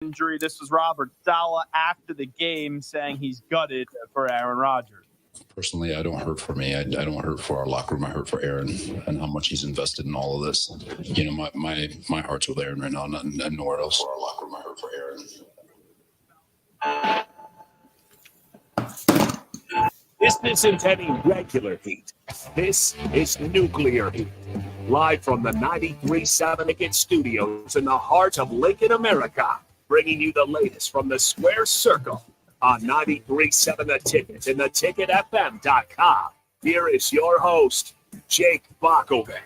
injury. This was Robert Saleh after the game saying he's gutted for Aaron Rodgers. Personally, I don't hurt for me. I don't hurt for our locker room. I hurt for Aaron and how much he's invested in all of this. You know, my heart's with Aaron right now, and nowhere else. For our locker room, I hurt for Aaron. This isn't any regular heat. This is nuclear heat. Live from the 93.7 Ticket Studios in the heart of Lincoln, America, bringing you the latest from the Square Circle on 93.7 The Ticket and theticketfm.com. Here is your host, Jake Bakovic.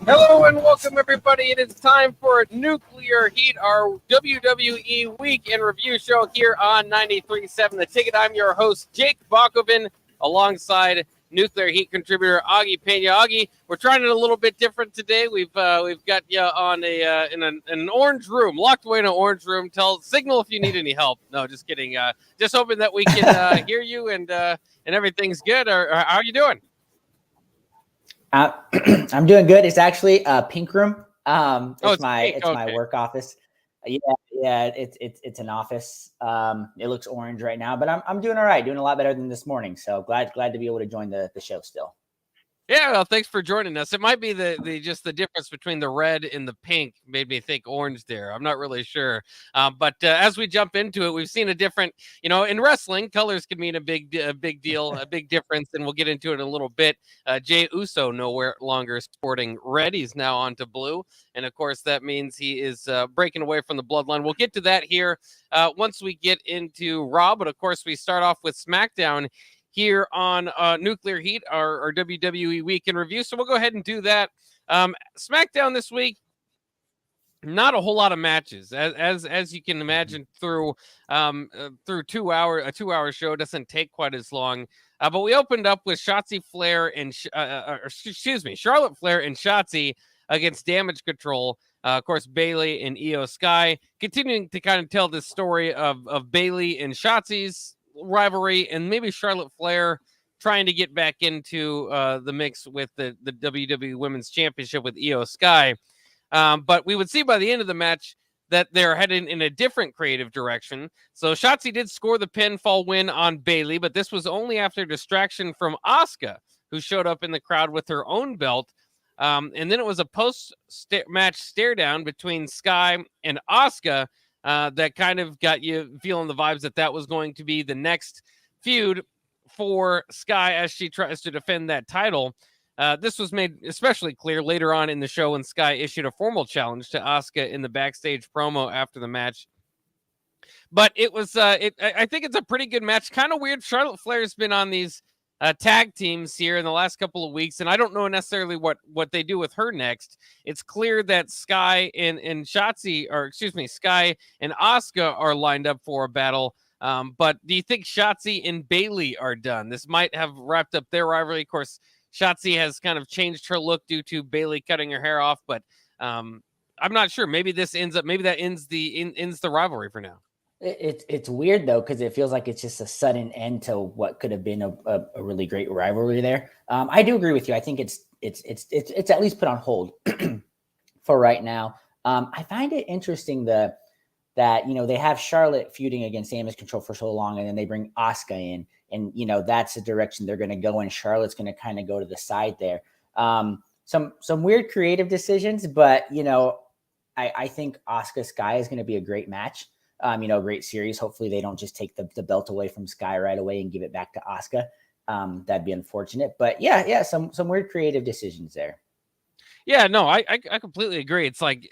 Hello and welcome, everybody. It is time for Nuclear Heat, our WWE Week in Review show here on 93.7 The Ticket. I'm your host, Jake Bakovic, alongside Nuclear Heat contributor Augie Pena. Augie, we're trying it a little bit different today. We've got you on in an orange room, locked away in an orange room. Signal if you need any help. No, just kidding. Just hoping that we can hear you and everything's good. Or how are you doing? I'm doing good. It's actually a pink room. It's my work office. Yeah, it's an office. It looks orange right now, but I'm doing all right, doing a lot better than this morning. So glad to be able to join the show still. Yeah, well, thanks for joining us. It might be the difference between the red and the pink made me think orange there. I'm not really sure. But as we jump into it, we've seen a different, in wrestling, colors can mean a big deal, a big difference, and we'll get into it in a little bit. Jey Uso no longer sporting red. He's now on to blue. And, of course, that means he is breaking away from the bloodline. We'll get to that here once we get into Raw. But, of course, we start off with Smackdown here on Nuclear Heat, our WWE Week in Review. So we'll go ahead and do that. SmackDown this week, not a whole lot of matches, as you can imagine. Through a 2-hour show doesn't take quite as long. But we opened up with Charlotte Flair and Shotzi against Damage Control. Of course, Bayley and Io Sky continuing to kind of tell this story of Bayley and Shotzi's rivalry, and maybe Charlotte Flair trying to get back into the mix with the WWE Women's Championship with Io Sky. But we would see by the end of the match that they're heading in a different creative direction. So Shotzi did score the pinfall win on Bayley, but this was only after distraction from Asuka, who showed up in the crowd with her own belt. And then it was a post-match stare down between Sky and Asuka, that kind of got you feeling the vibes that was going to be the next feud for Sky as she tries to defend that title. This was made especially clear later on in the show when Sky issued a formal challenge to Asuka in the backstage promo after the match. But it was, I think it's a pretty good match. Kind of weird. Charlotte Flair's been on these tag teams here in the last couple of weeks, and I don't know necessarily what they do with her next. It's clear that Sky and Shotzi, Sky and Asuka are lined up for a battle. But do you think Shotzi and Bayley are done? This might have wrapped up their rivalry. Of course, Shotzi has kind of changed her look due to Bayley cutting her hair off, but I'm not sure. Maybe that ends the rivalry for now. It's weird though, because it feels like it's just a sudden end to what could have been a really great rivalry there. I do agree with you. I think it's at least put on hold for right now. I find it interesting that they have Charlotte feuding against Damage Control for so long, and then they bring Asuka in, and that's the direction they're going to go, and Charlotte's going to kind of go to the side there. Some weird creative decisions, but I think Asuka Sky is going to be a great match. Great series. Hopefully they don't just take the belt away from Sky right away and give it back to Asuka. That'd be unfortunate, but yeah, some weird creative decisions there. Yeah, no, I completely agree. It's like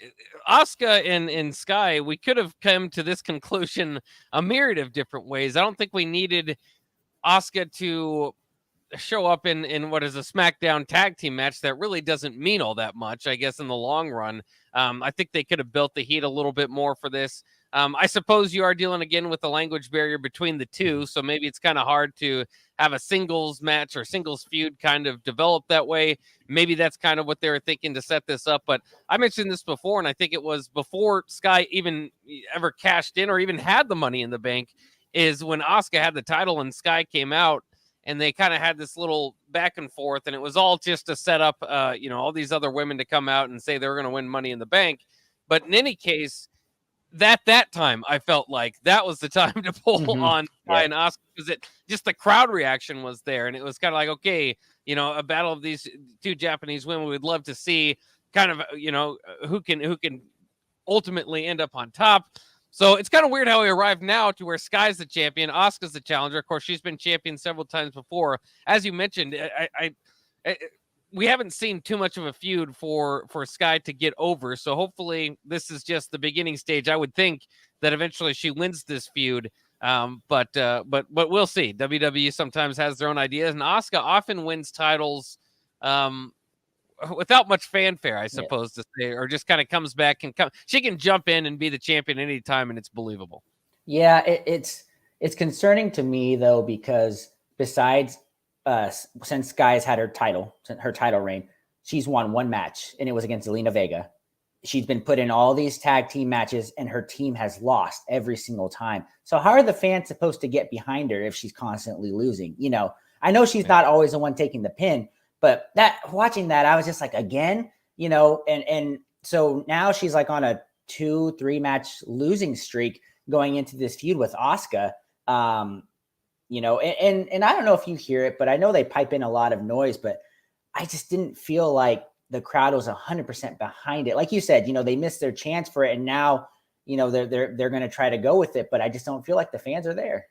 Asuka and Sky, we could have come to this conclusion a myriad of different ways. I don't think we needed Asuka to show up in what is a SmackDown tag team match that really doesn't mean all that much, I guess, in the long run. I think they could have built the heat a little bit more for this. I suppose you are dealing again with the language barrier between the two, so maybe it's kind of hard to have a singles match or singles feud kind of develop that way. Maybe that's kind of what they were thinking to set this up. But I mentioned this before, and I think it was before Sky even ever cashed in or even had the Money in the Bank, is when Asuka had the title and Sky came out and they kind of had this little back and forth, and it was all just to set up, all these other women to come out and say they were going to win Money in the Bank. But in any case, that time I felt like that was the time to pull on Ryan Asuka, because it just the crowd reaction was there, and it was kind of like, okay, a battle of these two Japanese women we'd love to see, kind of, who can ultimately end up on top. So it's kind of weird how we arrived now to where Sky's the champion, Asuka's the challenger. Of course, she's been champion several times before. As you mentioned, we haven't seen too much of a feud for Sky to get over. So hopefully this is just the beginning stage. I would think that eventually she wins this feud. But we'll see. WWE sometimes has their own ideas, and Asuka often wins titles without much fanfare, I suppose, to say, or just kind of comes back and she can jump in and be the champion anytime, and it's believable. Yeah, it's concerning to me though, because besides since Sky's had her title reign, she's won one match, and it was against Zelina Vega. She's been put in all these tag team matches, and her team has lost every single time. So how are the fans supposed to get behind her if she's constantly losing? I know she's not always the one taking the pin, but watching that, I was just like, again, and so now she's like on a 2-3 match losing streak going into this feud with Asuka. And I don't know if you hear it, but I know they pipe in a lot of noise, but I just didn't feel like the crowd was 100% behind it. Like you said, they missed their chance for it, and now, they're going to try to go with it, but I just don't feel like the fans are there.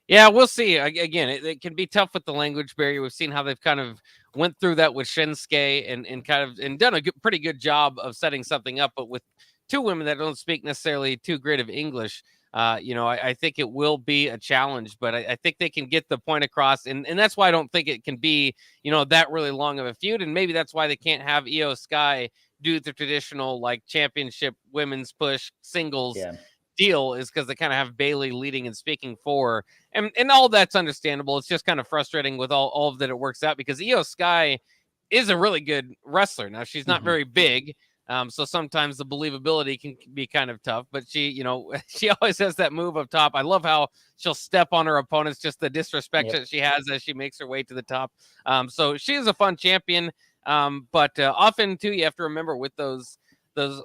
Yeah, we'll see. Again, it can be tough with the language barrier. We've seen how they've kind of went through that with Shinsuke and done a pretty good job of setting something up. But with two women that don't speak necessarily too great of English, I think it will be a challenge. But I think they can get the point across, and that's why I don't think it can be that really long of a feud. And maybe that's why they can't have Io Sky do the traditional like championship women's push singles. Yeah. Deal is because they kind of have Bayley leading and speaking for, and all that's understandable. It's just kind of frustrating with all of that it works out, because Io Sky is a really good wrestler. Now she's not very big, so sometimes the believability can be kind of tough, but she always has that move up top. I love how she'll step on her opponents, just the disrespect that she has as she makes her way to the top. So she is a fun champion, but often too, you have to remember with those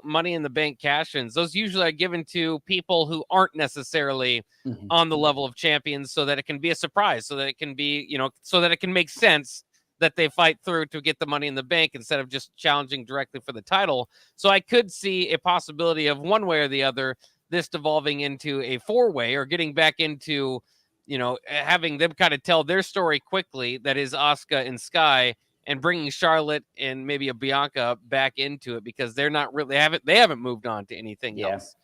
Money in the Bank cash-ins, those usually are given to people who aren't necessarily on the level of champions, so that it can be a surprise, so that it can be, so that it can make sense that they fight through to get the Money in the Bank instead of just challenging directly for the title. So I could see a possibility of one way or the other, this devolving into a 4-way, or getting back into, having them kind of tell their story quickly, that is Asuka and Sky, and bringing Charlotte and maybe a Bianca back into it, because they're not really they haven't moved on to anything else.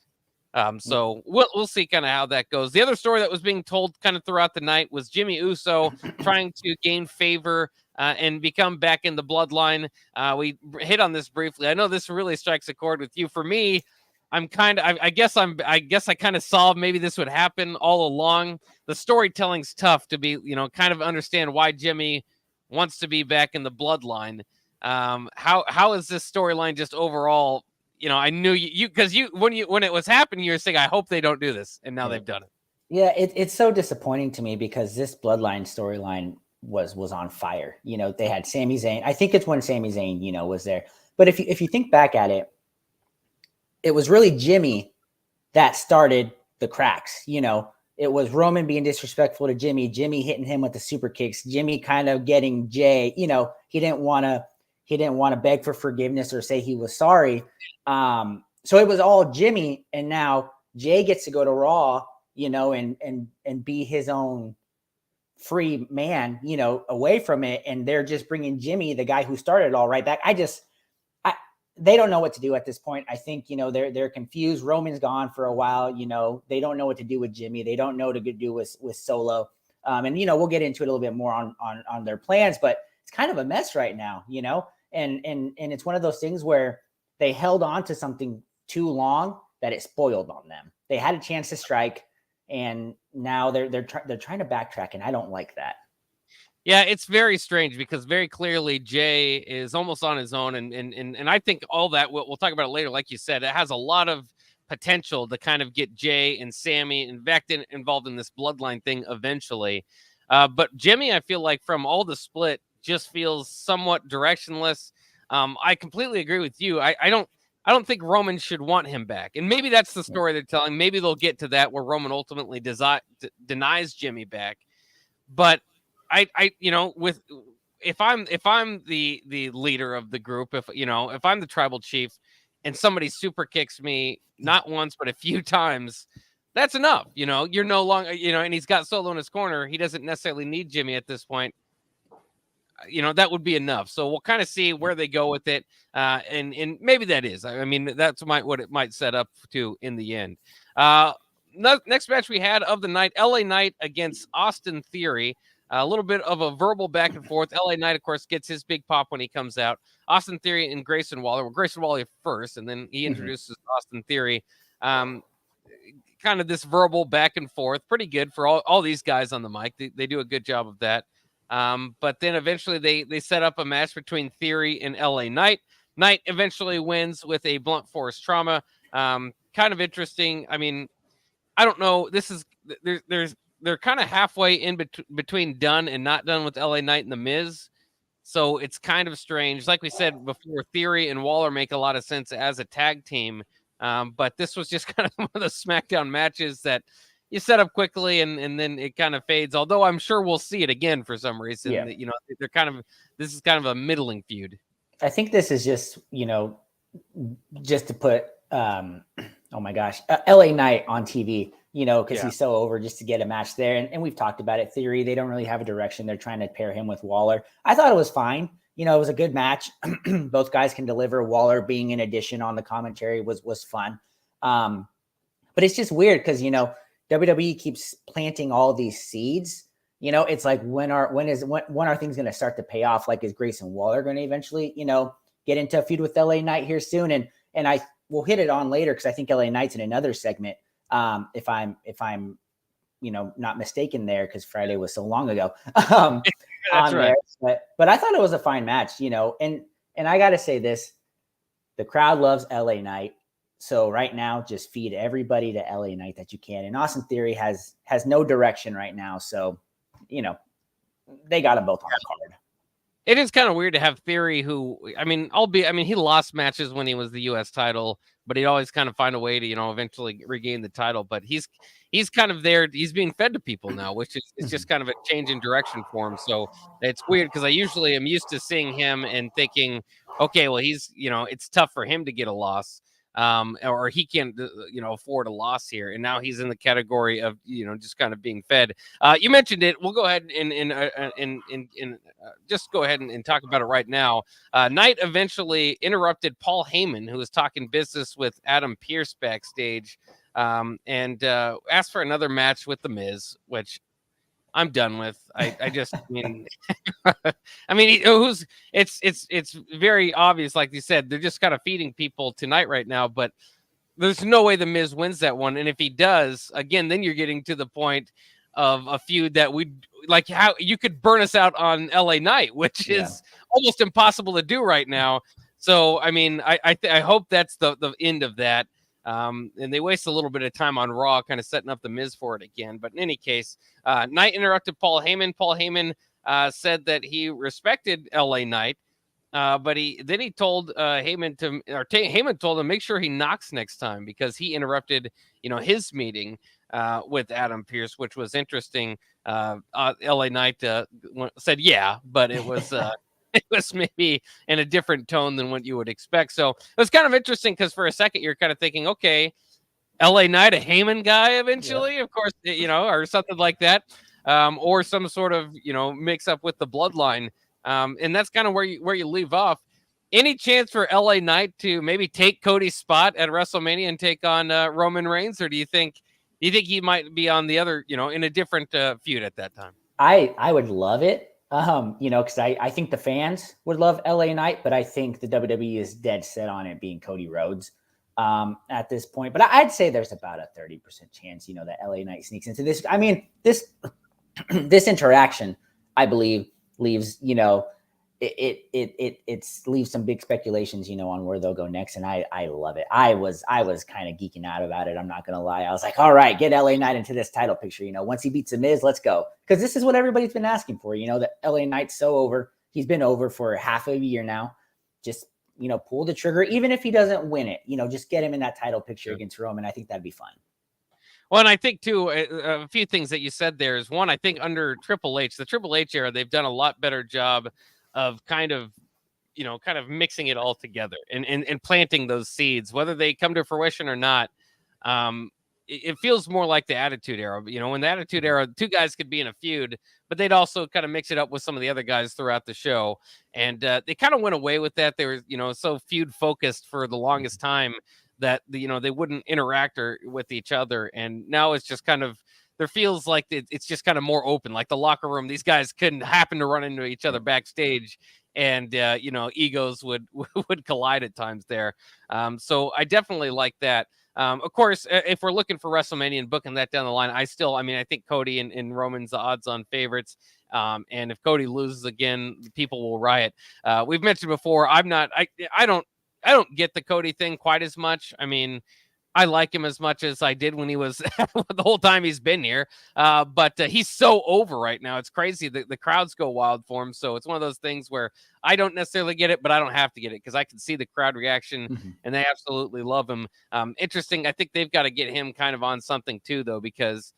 So we'll see kind of how that goes. The other story that was being told kind of throughout the night was Jimmy Uso trying to gain favor and become back in the bloodline. We hit on this briefly. I know this really strikes a chord with you. For me, I guess I kind of saw maybe this would happen all along. The storytelling's tough to be, kind of understand why Jimmy wants to be back in the bloodline. How is this storyline just overall? I knew you because when it was happening, you were saying, I hope they don't do this, and now they've done it. Yeah, it's so disappointing to me, because this bloodline storyline was on fire. They had Sami Zayn. I think it's when Sami Zayn, was there. But if you think back at it, it was really Jimmy that started the cracks. It was Roman being disrespectful to Jimmy hitting him with the super kicks, Jimmy kind of getting Jay, he didn't want to beg for forgiveness or say he was sorry. So it was all Jimmy, and now Jay gets to go to Raw, and be his own free man, away from it. And they're just bringing Jimmy, the guy who started it all, right back. They don't know what to do at this point. I think, they're confused. Roman's gone for a while. They don't know what to do with Jimmy. They don't know what to do with Solo. And, we'll get into it a little bit more on their plans, but it's kind of a mess right now, and it's one of those things where they held on to something too long that it spoiled on them. They had a chance to strike, and now they're trying to backtrack, and I don't like that. Yeah, it's very strange, because very clearly Jay is almost on his own, and I think all that we'll talk about it later. Like you said, it has a lot of potential to kind of get Jay and Sammy involved in this bloodline thing eventually. But Jimmy, I feel like from all the split, just feels somewhat directionless. I completely agree with you. I don't think Roman should want him back. And maybe that's the story they're telling. Maybe they'll get to that where Roman ultimately denies Jimmy back. But if I'm the leader of the group, if I'm the tribal chief and somebody super kicks me not once but a few times, that's enough. You're no longer, and he's got Solo in his corner. He doesn't necessarily need Jimmy at this point. That would be enough. So we'll kind of see where they go with it. And maybe that is. I mean, that's what it might set up to in the end. Next match we had of the night, LA Knight against Austin Theory. A little bit of a verbal back and forth. LA Knight, of course, gets his big pop when he comes out. Austin Theory and Grayson Waller. Well, Grayson Waller first, and then he introduces Austin Theory. Kind of this verbal back and forth. Pretty good for all these guys on the mic. They do a good job of that. But then eventually they set up a match between Theory and LA Knight. Knight eventually wins with a blunt force trauma. Kind of interesting. I mean, I don't know. They're kind of halfway in between done and not done with LA Knight and The Miz. So it's kind of strange. Like we said before, Theory and Waller make a lot of sense as a tag team. But this was just kind of one of the SmackDown matches that you set up quickly and then it kind of fades. Although I'm sure we'll see it again for some reason. Yeah. This is kind of a middling feud. I think this is just, just to put, LA Knight on TV, because he's so over, just to get a match there. And we've talked about it. Theory, they don't really have a direction. They're trying to pair him with Waller. I thought it was fine. It was a good match. Both guys can deliver. Waller being an addition on the commentary was fun. But it's just weird because, WWE keeps planting all these seeds. It's like when are things going to start to pay off? Like, is Grayson Waller going to eventually, get into a feud with LA Knight here soon? And I will hit it on later because I think LA Knight's in another segment. If I'm not mistaken there, because Friday was so long ago. That's right. But I thought it was a fine match, and I got to say this, the crowd loves LA Knight. So right now, just feed everybody to LA Knight that you can. And Austin Theory has no direction right now. So, they got them both on the card. It is kind of weird to have Theory who, he lost matches when he was the U.S. title, but he'd always kind of find a way to, eventually regain the title. But he's kind of there. He's being fed to people now, which is just kind of a change in direction for him. So it's weird because I usually am used to seeing him and thinking, okay, well, he's, it's tough for him to get a loss. Or he can't, afford a loss here. And now he's in the category of, just kind of being fed. You mentioned it. We'll go ahead and just go ahead and talk about it right now. Knight eventually interrupted Paul Heyman, who was talking business with Adam Pearce backstage, and asked for another match with The Miz, which I'm done with. It's very obvious. Like you said, they're just kind of feeding people tonight right now, but there's no way The Miz wins that one. And if he does, again, then you're getting to the point of a feud that we like, how you could burn us out on LA Knight, which is almost impossible to do right now. So, I hope that's the end of that. And they waste a little bit of time on Raw, kind of setting up The Miz for it again. But in any case, Knight interrupted Paul Heyman. Paul Heyman said that he respected LA Knight, but he told Heyman told him make sure he knocks next time because he interrupted his meeting with Adam Pearce, which was interesting. LA Knight said but it was. It was maybe in a different tone than what you would expect. So it was kind of interesting because for a second you're kind of thinking, okay, LA Knight, a Heyman guy eventually, of course, or something like that, or some sort of, mix up with the bloodline. And that's kind of where you leave off. Any chance for LA Knight to maybe take Cody's spot at WrestleMania and take on Roman Reigns? Or do you think he might be on the other, in a different feud at that time? I would love it. Because I think the fans would love LA Knight, but I think the WWE is dead set on it being Cody Rhodes at this point. But I'd say there's about a 30% chance, that LA Knight sneaks into this. This interaction, I believe, leaves, it leaves some big speculations, on where they'll go next. And I love it. I was kind of geeking out about it. I'm not going to lie. I was like, all right, get LA Knight into this title picture. Once he beats The Miz, let's go. Because this is what everybody's been asking for, that LA Knight's so over. He's been over for half a year now. Just, pull the trigger. Even if he doesn't win it, just get him in that title picture against Roman. I think that'd be fun. Well, and I think, too, a few things that you said there is, one, I think under Triple H, the Triple H era, they've done a lot better job of kind of mixing it all together and planting those seeds, whether they come to fruition or not. It feels more like the Attitude Era. When the Attitude Era, two guys could be in a feud, but they'd also kind of mix it up with some of the other guys throughout the show. And they kind of went away with that. They were, so feud focused for the longest time that, they wouldn't interact with each other. And now it's just kind of, there feels like it's just kind of more open, like the locker room. These guys couldn't happen to run into each other backstage, and egos would collide at times there. So I definitely like that. Of course, if we're looking for WrestleMania and booking that down the line, I think Cody and Roman's the odds-on favorites. And if Cody loses again, people will riot. We've mentioned before, I don't get the Cody thing quite as much. I mean, I like him as much as I did when he was the whole time he's been here. But he's so over right now. It's crazy. The crowds go wild for him. So it's one of those things where I don't necessarily get it, but I don't have to get it because I can see the crowd reaction and they absolutely love him. Interesting. I think they've got to get him kind of on something too, though, because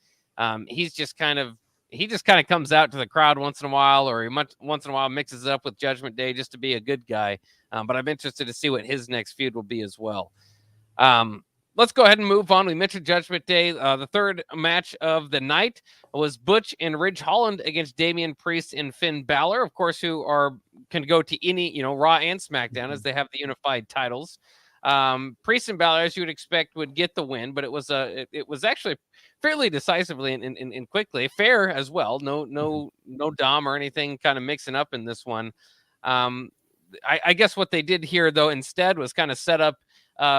he just kind of comes out to the crowd once in a while, or once in a while mixes it up with Judgment Day just to be a good guy. But I'm interested to see what his next feud will be as well. Let's go ahead and move on. We mentioned Judgment Day. The third match of the night was Butch and Ridge Holland against Damian Priest and Finn Balor, of course, who can go to any, Raw and SmackDown as they have the unified titles. Priest and Balor, as you would expect, would get the win, but it was actually fairly decisively and quickly, fair as well. No Dom or anything kind of mixing up in this one. I guess what they did here, though, instead was kind of set up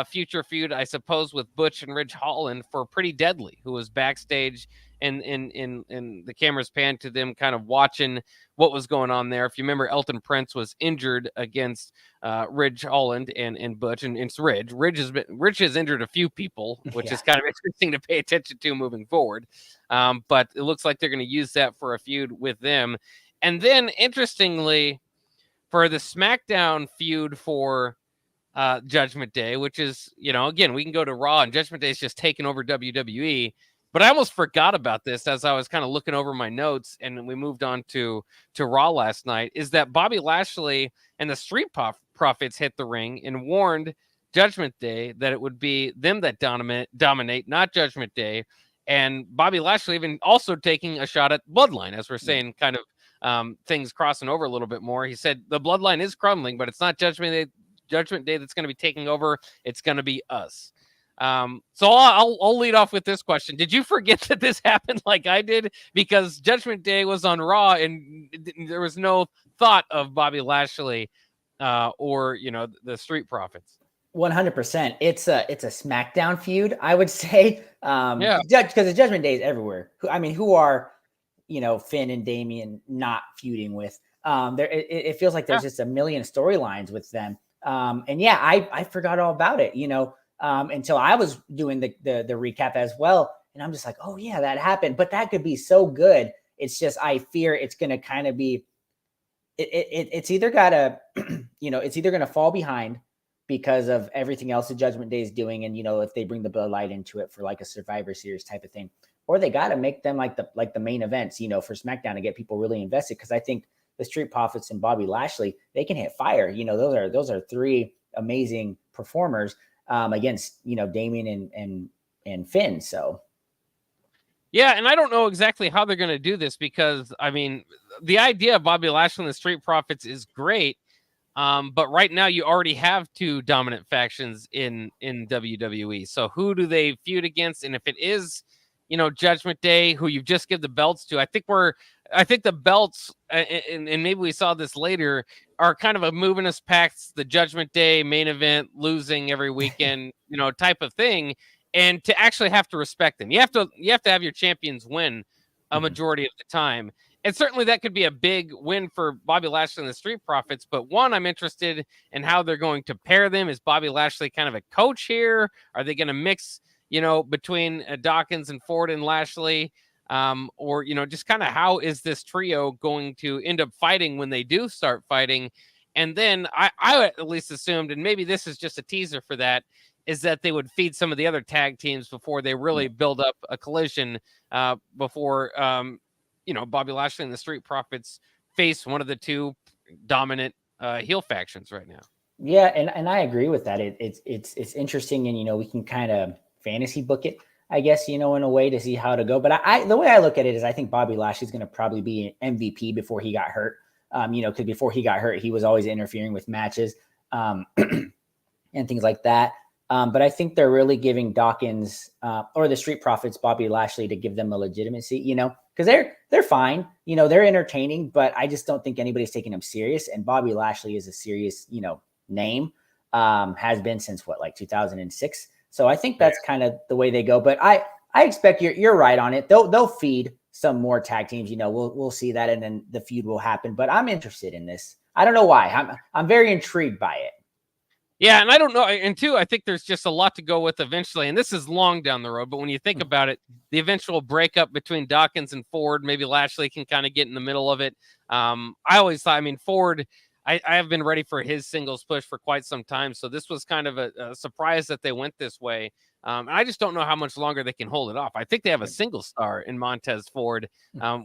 future feud, I suppose, with Butch and Ridge Holland for Pretty Deadly, who was backstage and the cameras panned to them kind of watching what was going on there. If you remember, Elton Prince was injured against Ridge Holland and Butch, and it's Ridge. Ridge has injured a few people, which is kind of interesting to pay attention to moving forward. But it looks like they're going to use that for a feud with them. And then, interestingly, for the SmackDown feud for Judgment Day, which is, again, we can go to Raw and Judgment Day is just taking over WWE. But I almost forgot about this as I was kind of looking over my notes and we moved on to Raw last night, is that Bobby Lashley and the Street Profits hit the ring and warned Judgment Day that it would be them that dominate, not Judgment Day. And Bobby Lashley even also taking a shot at Bloodline, as we're saying, kind of things crossing over a little bit more. He said the Bloodline is crumbling, but it's not Judgment Day that's going to be taking over. It's going to be us. So I'll lead off with this question. Did you forget that this happened like I did? Because Judgment Day was on Raw and there was no thought of Bobby Lashley or the Street Profits. 100%. It's a SmackDown feud, I would say. Because the Judgment Day is everywhere. Who are Finn and Damian not feuding with? It feels like there's just a million storylines with them. I forgot all about it, until I was doing the recap as well. And I'm just like, oh yeah, that happened. But that could be so good. It's just, I fear it's going to kind of be, it's either gotta, it's either going to fall behind because of everything else the Judgment Day is doing. And, if they bring the Bloodline into it for like a Survivor Series type of thing, or they got to make them like the main events, for SmackDown to get people really invested. Cause I think the Street Profits and Bobby Lashley, they can hit fire. Those are three amazing performers against, Damian and Finn. So. Yeah. And I don't know exactly how they're going to do this because the idea of Bobby Lashley and the Street Profits is great. But right now you already have two dominant factions in WWE. So who do they feud against? And if it is, Judgment Day, who you've just give the belts to, I think the belts, and maybe we saw this later, are kind of moving us past the Judgment Day main event, losing every weekend, type of thing. And to actually have to respect them, you have to have your champions win a majority of the time. And certainly that could be a big win for Bobby Lashley and the Street Profits. But one, I'm interested in how they're going to pair them. Is Bobby Lashley kind of a coach here? Are they going to mix, between Dawkins and Ford and Lashley? Or, just kind of how is this trio going to end up fighting when they do start fighting? And then I at least assumed, and maybe this is just a teaser for that, is that they would feed some of the other tag teams before they really build up a collision before Bobby Lashley and the Street Profits face one of the two dominant heel factions right now. Yeah, and I agree with that. It's interesting, and we can kind of fantasy book it, I guess, in a way to see how to go. But the way I look at it is I think Bobby Lashley's going to probably be an MVP before he got hurt. Because before he got hurt, he was always interfering with matches and things like that. But I think they're really giving Dawkins or the Street Profits, Bobby Lashley, to give them a legitimacy, because they're fine, they're entertaining, but I just don't think anybody's taking them serious. And Bobby Lashley is a serious, name, has been since 2006. So I think that's kind of the way they go. But I expect you're right on it. They'll feed some more tag teams. We'll see that, and then the feud will happen. But I'm interested in this. I don't know why. I'm very intrigued by it. Yeah, and I don't know. And two, I think there's just a lot to go with eventually. And this is long down the road, but when you think about it, the eventual breakup between Dawkins and Ford, maybe Lashley can kind of get in the middle of it. I always thought, Ford, I have been ready for his singles push for quite some time. So this was kind of a surprise that they went this way. And I just don't know how much longer they can hold it off. I think they have a single star in Montez Ford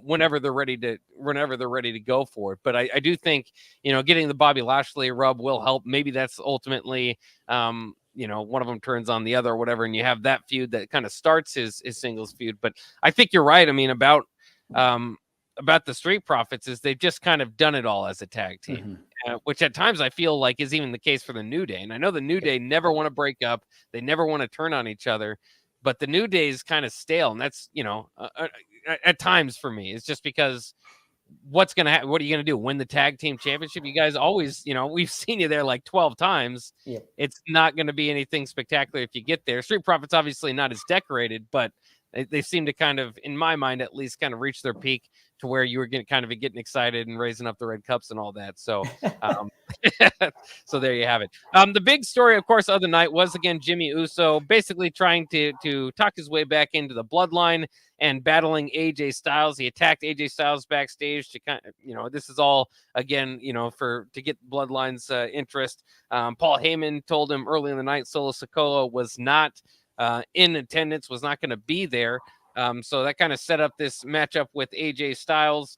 whenever they're ready to go for it. But I do think, getting the Bobby Lashley rub will help. Maybe that's ultimately, one of them turns on the other or whatever, and you have that feud that kind of starts his singles feud. But I think you're right. About the Street Profits is they've just kind of done it all as a tag team. Which at times I feel like is even the case for the New Day. And I know the New Day never want to break up. They never want to turn on each other. But the New Day is kind of stale. And that's, at times for me, it's just because what are you going to do? Win the tag team championship? You guys always, we've seen you there like 12 times. Yep. It's not going to be anything spectacular if you get there. Street Profits obviously not as decorated, but they seem to kind of, in my mind, at least kind of reach their peak to where you were getting excited and raising up the red cups and all that. So, so there you have it. The big story, of course, of the night was again Jimmy Uso basically trying to talk his way back into the bloodline and battling AJ Styles. He attacked AJ Styles backstage to kind of, this is all again, to get Bloodline's interest. Paul Heyman told him early in the night Solo Sikoa was not in attendance, was not going to be there. So that kind of set up this matchup with AJ Styles.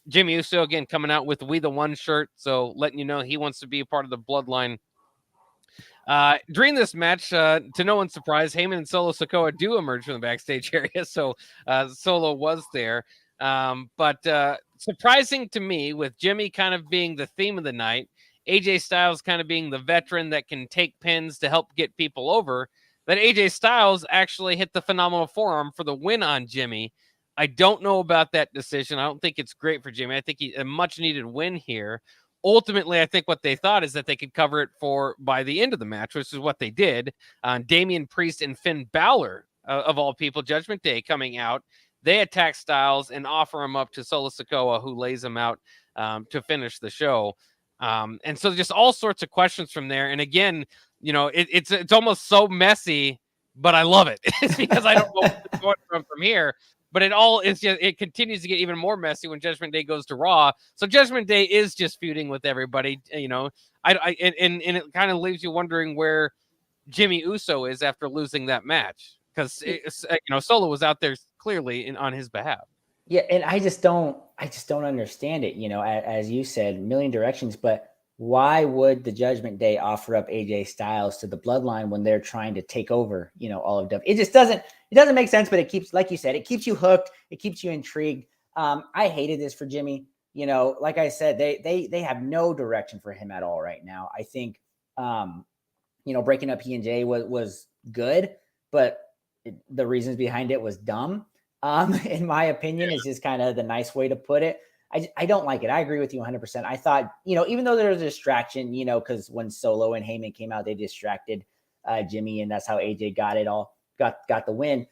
Jimmy Uso again coming out with "We the One" shirt, so letting you know he wants to be a part of the Bloodline. During this match, to no one's surprise, Heyman and Solo Sikoa do emerge from the backstage area, so Solo was there. But surprising to me, with Jimmy kind of being the theme of the night, AJ Styles kind of being the veteran that can take pins to help get people over, that AJ Styles actually hit the phenomenal forearm for the win on Jimmy. I don't know about that decision. I don't think it's great for Jimmy. I think a much needed win here. Ultimately, I think what they thought is that they could cover it by the end of the match, which is what they did. Damian Priest and Finn Balor, of all people, Judgment Day coming out. They attack Styles and offer him up to Solo Sikoa, who lays him out to finish the show. And so just all sorts of questions from there. And again, it's almost so messy, but I love it. It's because I don't know what's going from here. But it continues to get even more messy when Judgment Day goes to Raw. So Judgment Day is just feuding with everybody, and it kind of leaves you wondering where Jimmy Uso is after losing that match, because Solo was out there clearly on his behalf. Yeah, and I just don't understand it. As you said, million directions, but why would the Judgment Day offer up AJ Styles to the Bloodline when they're trying to take over, all of WWE? It just doesn't make sense, but it keeps, like you said, it keeps you hooked. It keeps you intrigued. I hated this for Jimmy. Like I said, they have no direction for him at all right now. I think, breaking up P&J was good, but the reasons behind it was dumb. In my opinion, is just kind of the nice way to put it. I don't like it. I agree with you 100%. I thought, even though there was a distraction, because when Solo and Heyman came out, they distracted Jimmy, and that's how AJ got the win.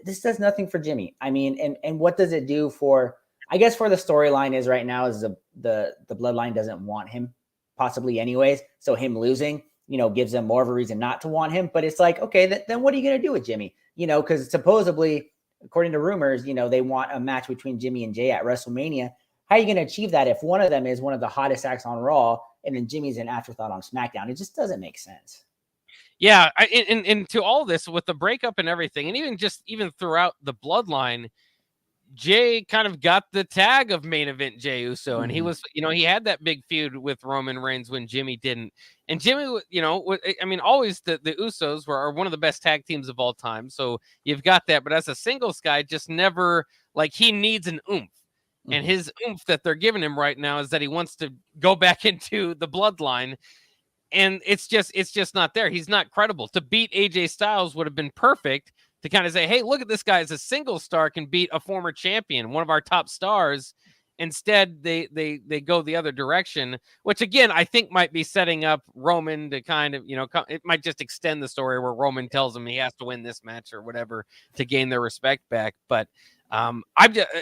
This does nothing for Jimmy. And what does it do for I guess for the storyline is right now is the bloodline doesn't want him possibly anyways. So him losing, gives them more of a reason not to want him. But it's like, okay, then what are you going to do with Jimmy? Because supposedly, according to rumors, they want a match between Jimmy and Jay at WrestleMania. How are you going to achieve that if one of them is one of the hottest acts on Raw and then Jimmy's an afterthought on SmackDown? It just doesn't make sense. Yeah, and to all this with the breakup and everything, and even throughout the bloodline, Jay kind of got the tag of main event Jey Uso, and he was, he had that big feud with Roman Reigns when Jimmy didn't. And Jimmy, always the Usos are one of the best tag teams of all time. So you've got that, but as a singles guy, just never he needs an oomph. Mm-hmm. And his oomph that they're giving him right now is that he wants to go back into the bloodline. And it's just not there. He's not credible. To beat AJ Styles would have been perfect to kind of say, hey, look at this guy as a single star can beat a former champion, one of our top stars. Instead, they go the other direction, which again, I think might be setting up Roman to kind of, it might just extend the story where Roman tells him he has to win this match or whatever to gain their respect back. But I'm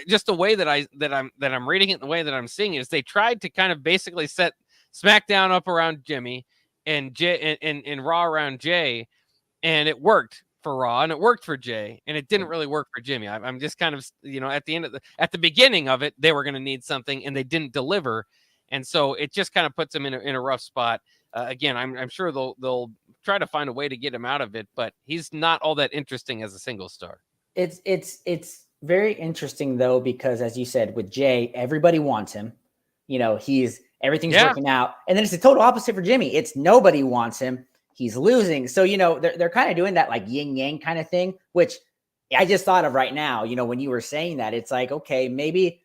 just the way that I'm reading it, the way that I'm seeing it is they tried to kind of basically set SmackDown up around Jimmy and Jay and Raw around Jay, and it worked for Raw and it worked for Jay, and it didn't really work for Jimmy. I'm just kind of, at the beginning of it, they were going to need something and they didn't deliver. And so it just kind of puts them in a rough spot. Again, I'm sure they'll try to find a way to get him out of it, but he's not all that interesting as a single star. It's very interesting though, because as you said, with Jay, everybody wants him, everything's working out. And then it's the total opposite for Jimmy. It's nobody wants him. He's losing. So, they're kind of doing that like yin yang kind of thing, which I just thought of right now, when you were saying that, it's like, okay, maybe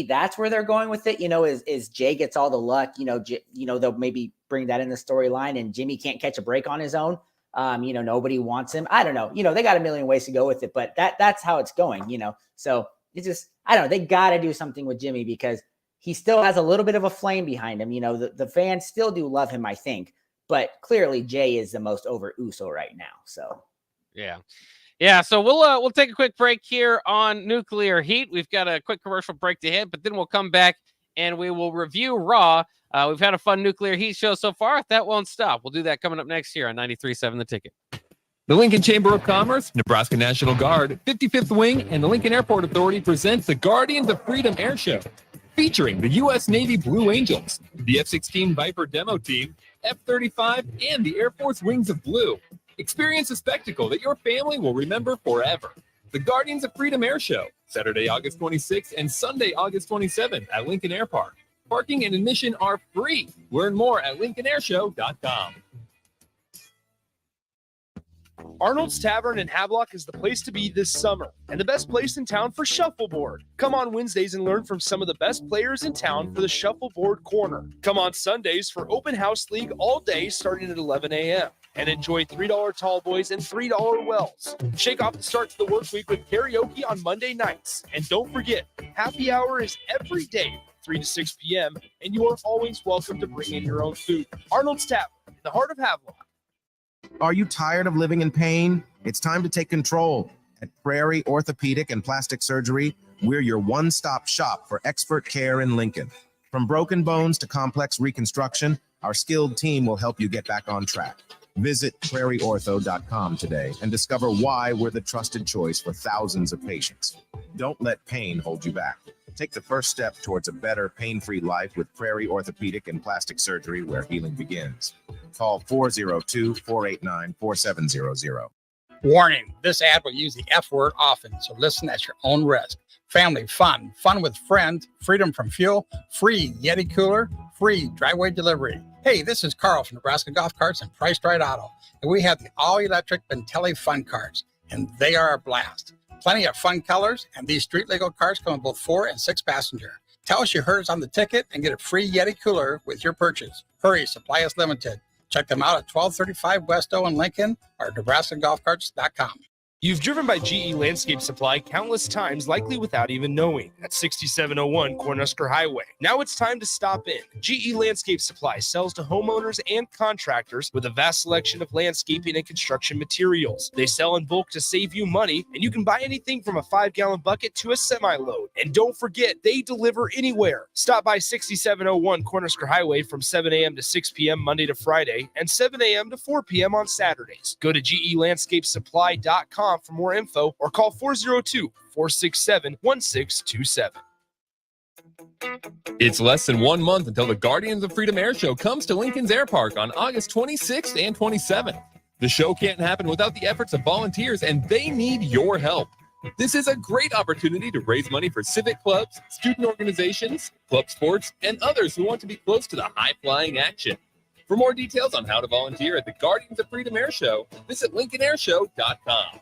that's where they're going with it. Is Jay gets all the luck, they'll maybe bring that in the storyline and Jimmy can't catch a break on his own. Nobody wants him. I don't know. They got a million ways to go with it, but that's how it's going, so it's just, I don't know. They got to do something with Jimmy because he still has a little bit of a flame behind him. The fans still do love him, I think. But clearly, Jay is the most over Uso right now. So, yeah. So we'll take a quick break here on Nuclear Heat. We've got a quick commercial break to hit, but then we'll come back and we will review Raw. We've had a fun Nuclear Heat show so far. That won't stop. We'll do that coming up next year on 93.7 The Ticket. The Lincoln Chamber of Commerce, Nebraska National Guard, 55th Wing, and the Lincoln Airport Authority presents the Guardians of Freedom Air Show, featuring the U.S. Navy Blue Angels, the F-16 Viper demo team, F-35, and the Air Force Wings of Blue. Experience a spectacle that your family will remember forever. The Guardians of Freedom Air Show, Saturday, August 26th and Sunday, August 27th at Lincoln Air Park. Parking and admission are free. Learn more at lincolnairshow.com. Arnold's Tavern in Havelock is the place to be this summer and the best place in town for shuffleboard. Come on Wednesdays and learn from some of the best players in town for the Shuffleboard Corner. Come on Sundays for Open House League all day starting at 11 a.m. and enjoy $3 tall boys and $3 wells. Shake off the start to the work week with karaoke on Monday nights. And don't forget, happy hour is every day, 3 to 6 p.m., and you are always welcome to bring in your own food. Arnold's Tavern in the heart of Havelock. Are you tired of living in pain? It's time to take control. At Prairie Orthopedic and Plastic Surgery, we're your one-stop shop for expert care in Lincoln. From broken bones to complex reconstruction, our skilled team will help you get back on track. Visit prairieortho.com today and discover why we're the trusted choice for thousands of patients. Don't let pain hold you back. Take the first step towards a better, pain-free life with Prairie Orthopedic and Plastic Surgery, where healing begins. Call 402-489-4700. Warning, this ad will use the F word often, so listen at your own risk. Family fun, fun with friends, freedom from fuel, free Yeti cooler, free driveway delivery. Hey, this is Carl from Nebraska Golf Carts and Priced Right Auto, and we have the all-electric Bentelli Fun Carts, and they are a blast. Plenty of fun colors, and these street-legal cars come in both 4 and 6 passenger. Tell us you heard us on the ticket and get a free Yeti cooler with your purchase. Hurry, supply is limited. Check them out at 1235 West O in Lincoln or NebraskaGolfCarts.com. You've driven by GE Landscape Supply countless times, likely without even knowing, at 6701 Cornhusker Highway. Now it's time to stop in. GE Landscape Supply sells to homeowners and contractors with a vast selection of landscaping and construction materials. They sell in bulk to save you money, and you can buy anything from a 5-gallon bucket to a semi-load. And don't forget, they deliver anywhere. Stop by 6701 Cornhusker Highway from 7 a.m. to 6 p.m. Monday to Friday and 7 a.m. to 4 p.m. on Saturdays. Go to GELandscapeSupply.com for more info or call 402-467-1627. It's less than 1 month until the Guardians of Freedom Air Show comes to Lincoln's Air Park on August 26th and 27th. The show can't happen without the efforts of volunteers, and they need your help. This is a great opportunity to raise money for civic clubs, student organizations, club sports, and others who want to be close to the high-flying action. For more details on how to volunteer at the Guardians of Freedom Air Show, visit LincolnAirShow.com.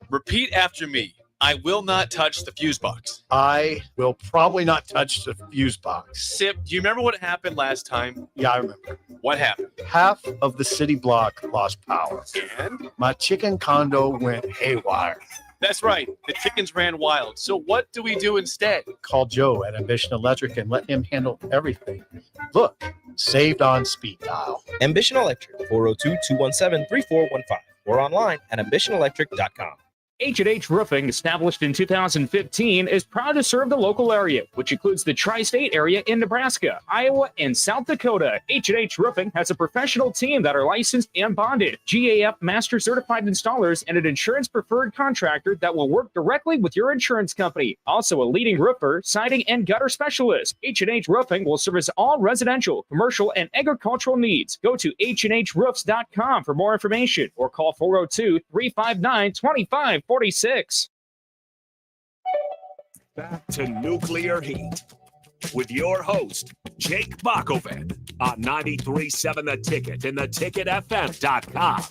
Repeat after me. I will not touch the fuse box. I will probably not touch the fuse box. Sip, do you remember what happened last time? Yeah, I remember. What happened? Half of the city block lost power. And? My chicken condo went haywire. That's right. The chickens ran wild. So what do we do instead? Call Joe at Ambition Electric and let him handle everything. Look, saved on speed dial. Ambition Electric, 402-217-3415 or online at ambitionelectric.com. H&H Roofing, established in 2015, is proud to serve the local area, which includes the tri-state area in Nebraska, Iowa, and South Dakota. H&H Roofing has a professional team that are licensed and bonded, GAF Master Certified Installers, and an insurance-preferred contractor that will work directly with your insurance company. Also a leading roofer, siding, and gutter specialist. H&H Roofing will service all residential, commercial, and agricultural needs. Go to HNHroofs.com for more information or call 402-359-2546. Back to Nuclear Heat with your host, Jake Bakoven, on 93.7 The Ticket and theticketfm.com.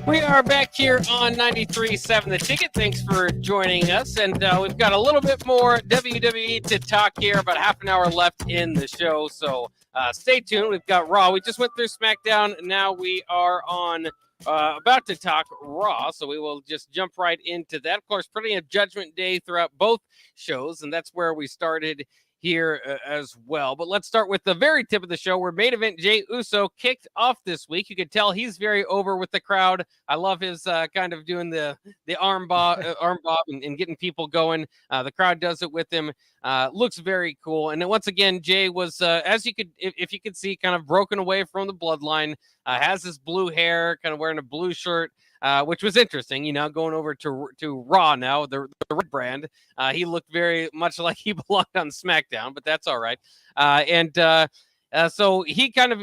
We are back here on 93.7 The Ticket. Thanks for joining us. And we've got a little bit more WWE to talk here, about half an hour left in the show. So stay tuned. We've got Raw. We just went through Smackdown. Now we are on about to talk Raw, so we will just jump right into that. Of course, plenty of Judgment Day throughout both shows, and that's where we started here as well. But let's start with the very tip of the show, where main event Jey Uso kicked off this week. You could tell he's very over with the crowd. I love his kind of doing the arm bob and getting people going. The crowd does it with him. Looks very cool. And then once again, Jey was, as you could, if you could see, kind of broken away from the bloodline. Has his blue hair, kind of wearing a blue shirt, which was interesting, you know, going over to Raw now, the red brand. He looked very much like he belonged on SmackDown, but that's all right. So he kind of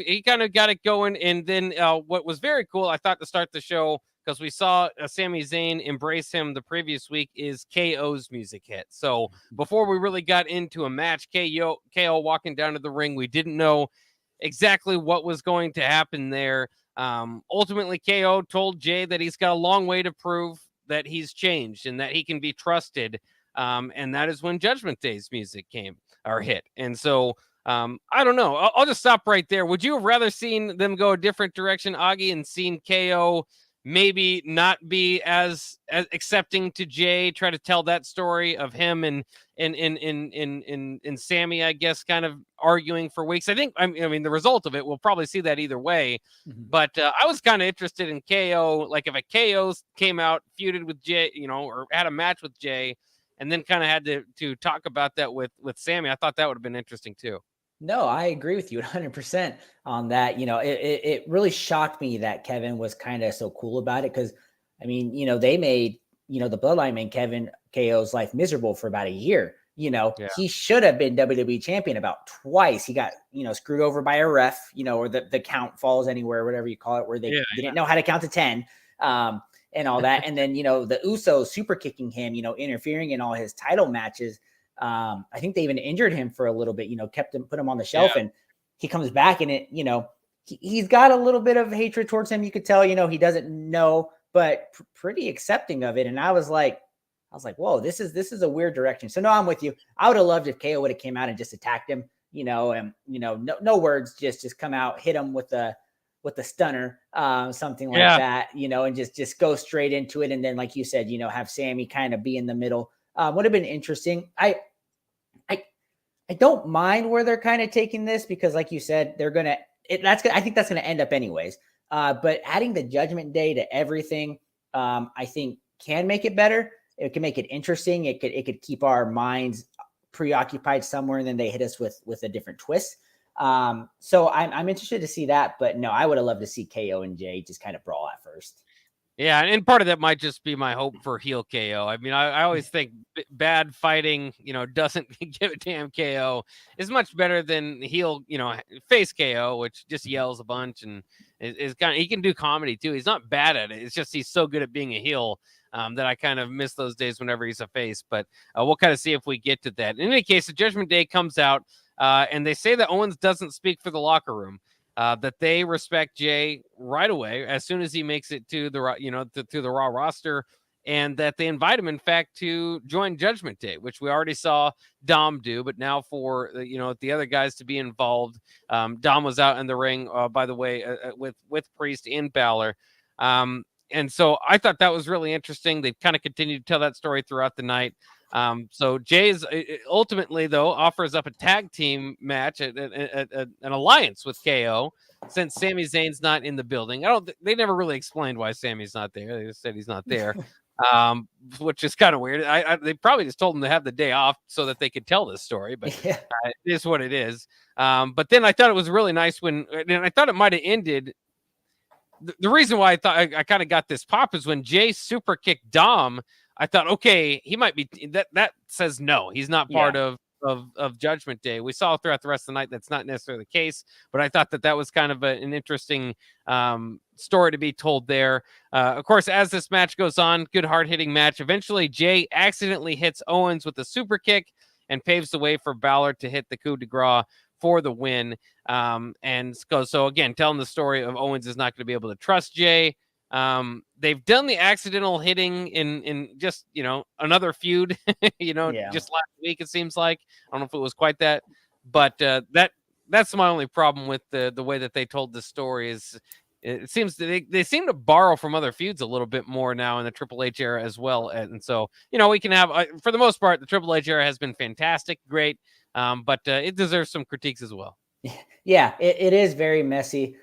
got it going. And then what was very cool, I thought, to start the show, because we saw Sami Zayn embrace him the previous week, is KO's music hit. So before we really got into a match, KO walking down to the ring, we didn't know exactly what was going to happen there. Ultimately, KO told Jey that he's got a long way to prove that he's changed and that he can be trusted. And that is when Judgment Day's music came or hit. And so I don't know. I'll just stop right there. Would you have rather seen them go a different direction, Augie, and seen KO maybe not be as accepting to Jey, try to tell that story of him and Sammy, I guess, kind of arguing for weeks? I mean, the result of it, we'll probably see that either way. Mm-hmm. But I was kind of interested in KO. Like, if a KO came out, feuded with Jey, you know, or had a match with Jey, and then kind of had to talk about that with Sammy, I thought that would have been interesting too. No, I agree with you 100% on that. You know, it really shocked me that Kevin was kind of so cool about it, because, I mean, you know, they made, you know, the Bloodline made KO's life miserable for about a year. You know, He should have been WWE champion about twice. He got, you know, screwed over by a ref, you know, or the count falls anywhere, whatever you call it, where they didn't know how to count to 10 and all that. And then, you know, the Usos super kicking him, you know, interfering in all his title matches. I think they even injured him for a little bit, you know, put him on the shelf, and he comes back, and it, you know, he's got a little bit of hatred towards him. You could tell, you know, he doesn't know, but pretty accepting of it. And I was like, whoa, this is a weird direction. So no, I'm with you. I would have loved if KO would have came out and just attacked him, and no words, just come out, hit him with a stunner, something like that, and just go straight into it. And then, like you said, have Sammy kind of be in the middle. Would have been interesting. I don't mind where they're kind of taking this because, like you said, I think that's gonna end up anyways. But adding the Judgment Day to everything, I think can make it better. It can make it interesting. It could keep our minds preoccupied somewhere, and then they hit us with a different twist. So I'm interested to see that. But no, I would have loved to see KO and Jay just kind of brawl at first. Yeah, and part of that might just be my hope for heel KO. I mean, I always think bad fighting, doesn't give a damn KO is much better than heel, face KO, which just yells a bunch and is kind of, he can do comedy too. He's not bad at it. It's just he's so good at being a heel that I kind of miss those days whenever he's a face. But we'll kind of see if we get to that. In any case, the Judgment Day comes out and they say that Owens doesn't speak for the locker room. That they respect Jay right away as soon as he makes it to the to the Raw roster, and that they invite him, in fact, to join Judgment Day, which we already saw Dom do, but now for the other guys to be involved. Dom was out in the ring, by the way, with Priest and Balor, and so I thought that was really interesting. They kind of continued to tell that story throughout the night. So Jay's ultimately, though, offers up a tag team match, an alliance with KO, since Sami Zayn's not in the building. They never really explained why Sami's not there. They just said he's not there, which is kind of weird. They probably just told him to have the day off so that they could tell this story, but it is what it is. But then I thought it was really nice and I thought it might have ended. The reason why I thought I kind of got this pop is when Jay super kicked Dom. I thought, okay, he might be that says no, he's not part of Judgment Day. We saw throughout the rest of the night that's not necessarily the case, but I thought that was kind of an interesting story to be told there. Of course, as this match goes on, good hard-hitting match. Eventually, Jay accidentally hits Owens with a super kick and paves the way for Balor to hit the coup de grace for the win. And so again, telling the story of Owens is not going to be able to trust Jay. They've done the accidental hitting in just, another feud, just last week, it seems like. I don't know if it was quite that, but that's my only problem with the way that they told the story is it seems that they seem to borrow from other feuds a little bit more now in the Triple H era as well. And so, we can have, for the most part, the Triple H era has been fantastic, great, but it deserves some critiques as well. Yeah, it is very messy.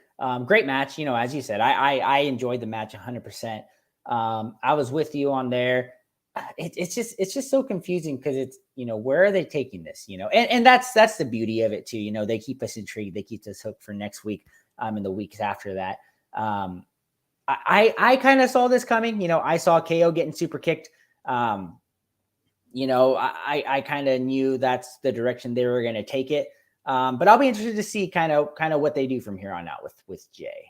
Great match. As you said, I enjoyed the match 100%. I was with you on there. It's just so confusing because it's, where are they taking this, and that's the beauty of it too. They keep us intrigued. They keep us hooked for next week, and the weeks after that. I kind of saw this coming, I saw KO getting super kicked. I kind of knew that's the direction they were going to take it. But I'll be interested to see kind of what they do from here on out with Jay.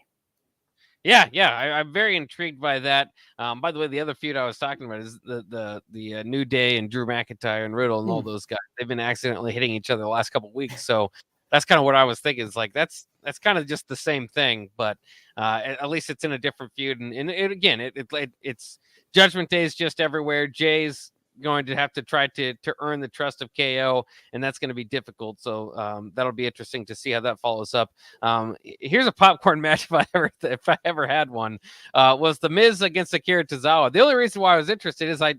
Yeah, I'm very intrigued by that. By the way, the other feud I was talking about is the New Day and Drew McIntyre and Riddle and all those guys. They've been accidentally hitting each other the last couple of weeks, so that's kind of what I was thinking. It's like that's kind of just the same thing, but at least it's in a different feud. And it's Judgment Day is just everywhere. Jay's going to have to try to earn the trust of KO, and that's going to be difficult. So that'll be interesting to see how that follows up. Here's a popcorn match if I ever had one. Was The Miz against Akira Tozawa. The only reason why I was interested is I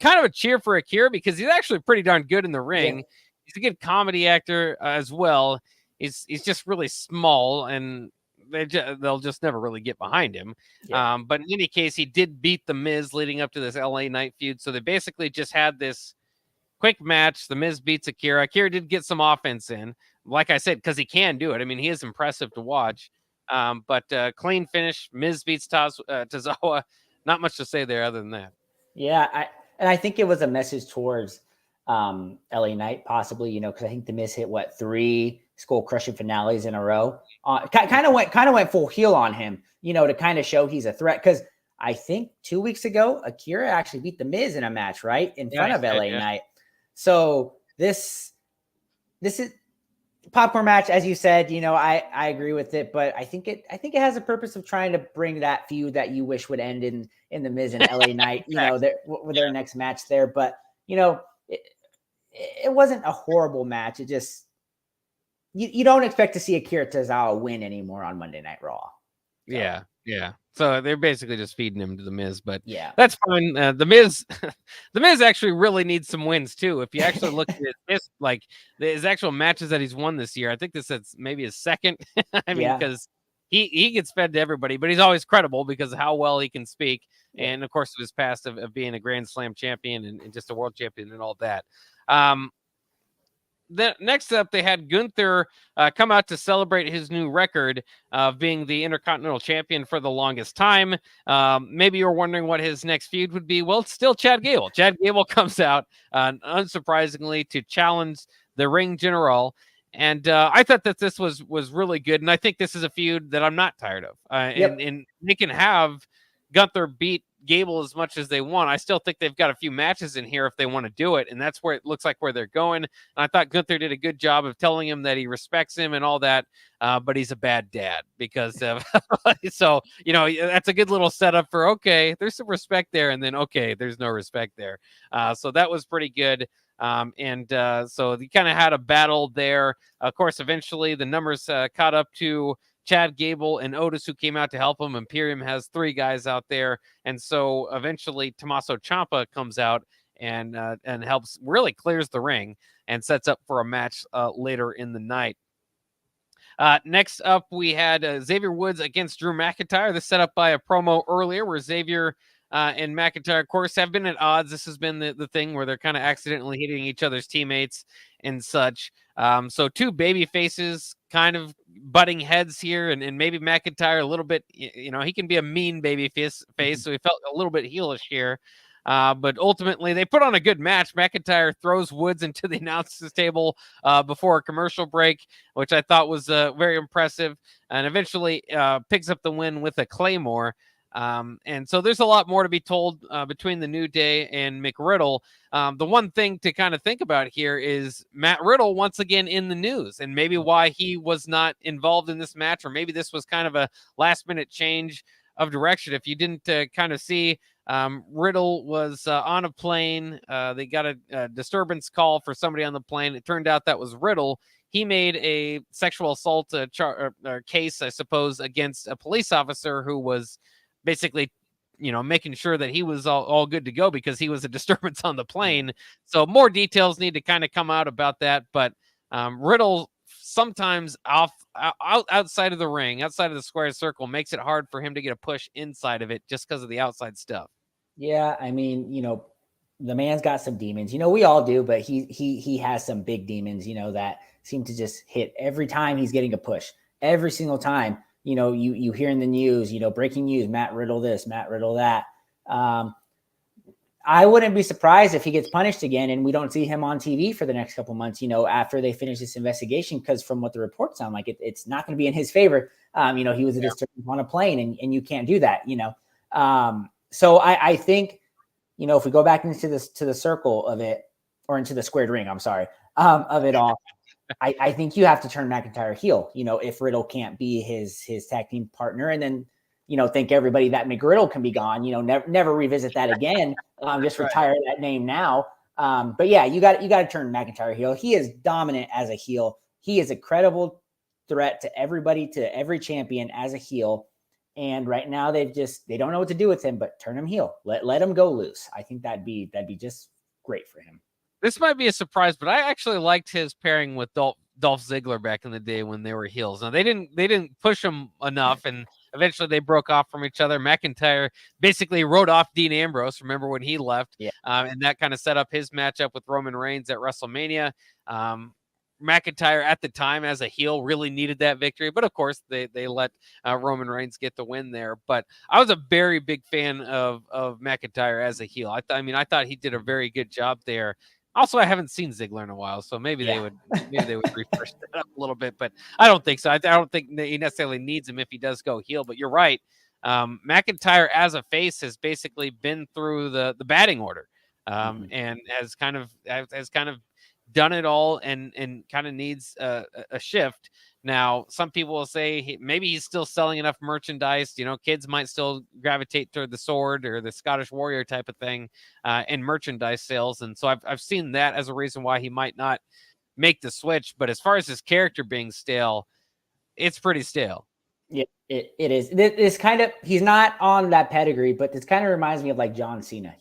kind of cheer for Akira because he's actually pretty darn good in the ring. Yeah. He's a good comedy actor as well. He's just really small, and they'll just never really get behind him. Yeah. But in any case, he did beat The Miz leading up to this LA Knight feud. So they basically just had this quick match. The Miz beats Akira. Akira did get some offense in, like I said, because he can do it. I mean, he is impressive to watch. But clean finish. Miz beats Tozawa. Not much to say there other than that. Yeah, I think it was a message towards LA Knight, possibly, because I think The Miz hit 3 skull crushing finales in a row. Kind of went full heel on him, to kind of show he's a threat. Because I think 2 weeks ago, Akira actually beat The Miz in a match, right, in front of LA Knight. So this is popcorn match, as you said. I agree with it, but I think it has a purpose of trying to bring that feud that you wish would end in The Miz and LA Knight, their next match there. But it wasn't a horrible match. It just you don't expect to see Akira Tozawa win anymore on Monday Night Raw. So. Yeah. So they're basically just feeding him to the Miz, but yeah, that's fine. The Miz, the Miz actually really needs some wins too. If you actually look at his like his actual matches that he's won this year, I think this is maybe his second. I mean, because he gets fed to everybody, but he's always credible because of how well he can speak, and of course of his past of being a Grand Slam champion and just a world champion and all that. Then next up, they had Gunther come out to celebrate his new record of being the Intercontinental Champion for the longest time. Maybe you're wondering what his next feud would be. Well, it's still Chad Gable. Chad Gable comes out, unsurprisingly, to challenge the Ring General. And I thought that this was really good. And I think this is a feud that I'm not tired of. And they can have Gunther beat Gable as much as they want. I still think they've got a few matches in here if they want to do it, and that's where it looks like where they're going. And I thought Gunther did a good job of telling him that he respects him and all that, but he's a bad dad because of so that's a good little setup for okay, there's some respect there, and then okay, there's no respect there. So that was pretty good. So you kind of had a battle there. Of course, eventually the numbers caught up to Chad Gable and Otis, who came out to help him. Imperium has 3 guys out there. And so eventually Tommaso Ciampa comes out and helps, really clears the ring and sets up for a match later in the night. Next up, we had Xavier Woods against Drew McIntyre. This set up by a promo earlier where Xavier and McIntyre, of course, have been at odds. This has been the thing where they're kind of accidentally hitting each other's teammates and such. So 2 baby faces kind of butting heads here, and maybe McIntyre a little bit, he can be a mean baby face, so he felt a little bit heelish here. But ultimately, they put on a good match. McIntyre throws Woods into the announcers table before a commercial break, which I thought was very impressive, and eventually picks up the win with a Claymore. And so there's a lot more to be told between the New Day and McRiddle. The one thing to kind of think about here is Matt Riddle once again in the news, and maybe why he was not involved in this match, or maybe this was kind of a last minute change of direction. If you didn't kind of see, Riddle was on a plane. They got a disturbance call for somebody on the plane. It turned out that was Riddle. He made a sexual assault case, I suppose, against a police officer who was basically, making sure that he was all good to go because he was a disturbance on the plane. So more details need to kind of come out about that. But Riddle sometimes outside of the ring, outside of the square circle, makes it hard for him to get a push inside of it just because of the outside stuff. Yeah, I mean, the man's got some demons. We all do, but he has some big demons, that seem to just hit every time he's getting a push. Every single time. You hear in the news, breaking news, Matt Riddle this, Matt Riddle that. I wouldn't be surprised if he gets punished again and we don't see him on TV for the next couple months, after they finish this investigation, because from what the reports sound like, it's not going to be in his favor. He was a disturbance on a plane and you can't do that, So I think, if we go back into the circle of it, or into the squared ring, I'm sorry, of it all, I think you have to turn McIntyre heel, if Riddle can't be his tag team partner, and then, think everybody that McRiddle can be gone, never revisit that again. Just retire that name now. But yeah, you got to turn McIntyre heel. He is dominant as a heel. He is a credible threat to everybody, to every champion as a heel. And right now they don't know what to do with him, but turn him heel. Let him go loose. I think that'd be just great for him. This might be a surprise, but I actually liked his pairing with Dolph Ziggler back in the day when they were heels. Now they didn't push him enough, and eventually they broke off from each other. McIntyre basically wrote off Dean Ambrose. Remember when he left? Yeah. And that kind of set up his matchup with Roman Reigns at WrestleMania. McIntyre at the time as a heel really needed that victory, but of course they let Roman Reigns get the win there. But I was a very big fan of McIntyre as a heel. I thought he did a very good job there. Also, I haven't seen Ziggler in a while, so maybe they would refresh that up a little bit, but I don't think so. I don't think he necessarily needs him if he does go heel. But you're right, McIntyre as a face has basically been through the batting order, and has kind of done it all, and kind of needs a shift. Now, some people will say maybe he's still selling enough merchandise. Kids might still gravitate toward the sword or the Scottish warrior type of thing in merchandise sales. And so I've seen that as a reason why he might not make the switch. But as far as his character being stale, it's pretty stale. Yeah, it is. It's kind of, he's not on that pedigree, but this kind of reminds me of like John Cena.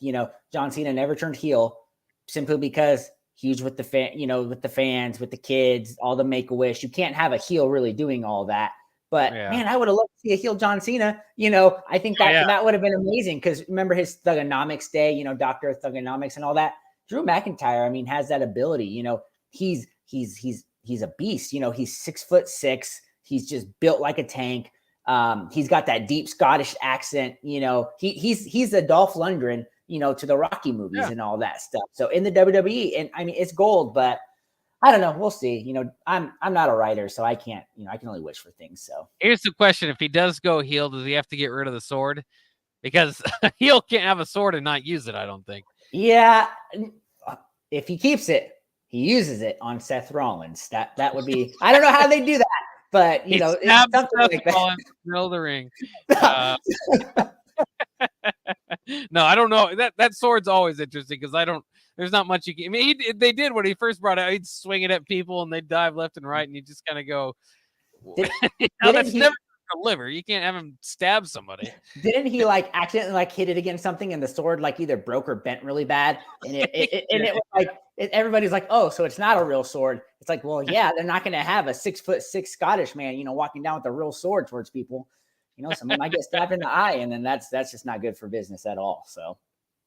John Cena never turned heel simply because he was with the with the fans, with the kids, all the Make-A-Wish. You can't have a heel really doing all that. But man, I would have loved to see a heel John Cena. I think that would have been amazing because remember his Thugonomics day, Doctor of Thugonomics and all that. Drew McIntyre, I mean, has that ability. He's a beast. He's 6'6". He's just built like a tank. He's got that deep Scottish accent. He's the Dolph Lundgren, to the Rocky movies and all that stuff. So in the WWE, and I mean, it's gold, but I don't know. We'll see. I'm not a writer, so I can't, I can only wish for things. So here's the question. If he does go heel, does he have to get rid of the sword? Because heel can't have a sword and not use it, I don't think. Yeah. If he keeps it, he uses it on Seth Rollins. That would be, I don't know how they do that, but it's something like that. In the middle of the ring. No, I don't know. That sword's always interesting because there's not much you can. I mean, they did when he first brought it out. He'd swing it at people and they'd dive left and right, and you just kind of go. That's never a liver. You can't have him stab somebody. Didn't he accidentally hit it against something and the sword either broke or bent really bad? And it was everybody's like, oh, so it's not a real sword. It's like, well, yeah, they're not going to have a 6'6" Scottish man, walking down with a real sword towards people. Someone might get stabbed in the eye, and then that's just not good for business at all. So,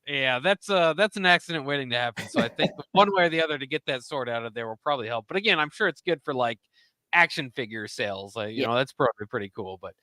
yeah, that's an accident waiting to happen. So I think one way or the other to get that sword out of there will probably help. But again, I'm sure it's good for action figure sales. That's probably pretty cool. But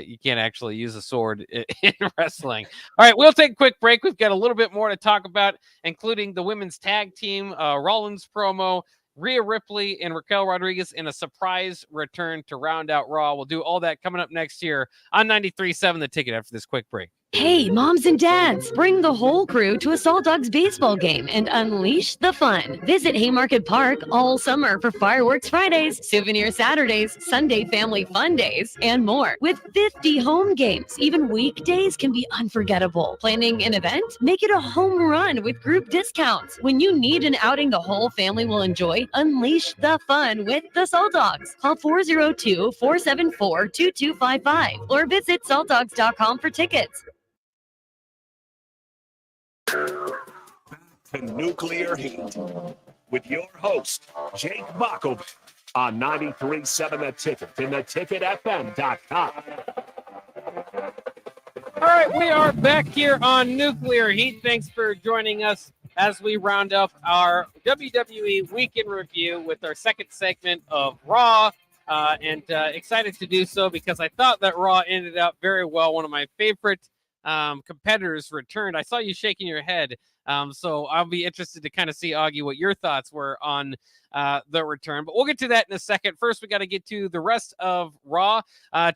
you can't actually use a sword in wrestling. All right, we'll take a quick break. We've got a little bit more to talk about, including the women's tag team, Rollins promo, Rhea Ripley and Raquel Rodriguez in a surprise return to round out Raw. We'll do all that coming up next year on 93.7 The Ticket after this quick break. Hey, moms and dads, bring the whole crew to a Salt Dogs baseball game and unleash the fun. Visit Haymarket Park all summer for fireworks Fridays, souvenir Saturdays, Sunday family fun days, and more. With 50 home games, even weekdays can be unforgettable. Planning an event? Make it a home run with group discounts. When you need an outing the whole family will enjoy, unleash the fun with the Salt Dogs. Call 402-474-2255 or visit saltdogs.com for tickets. To Nuclear Heat with your host, Jake Bakovic on 93.7 The Ticket and theticketfm.com. All right, we are back here on Nuclear Heat. Thanks for joining us as we round up our WWE Weekend Review with our second segment of Raw. And excited to do so because I thought that Raw ended up very well. One of my favorite competitors returned. I saw you shaking your head. So I'll be interested to kind of see, Augie, what your thoughts were on the return. But we'll get to that in a second. First, we got to get to the rest of Raw.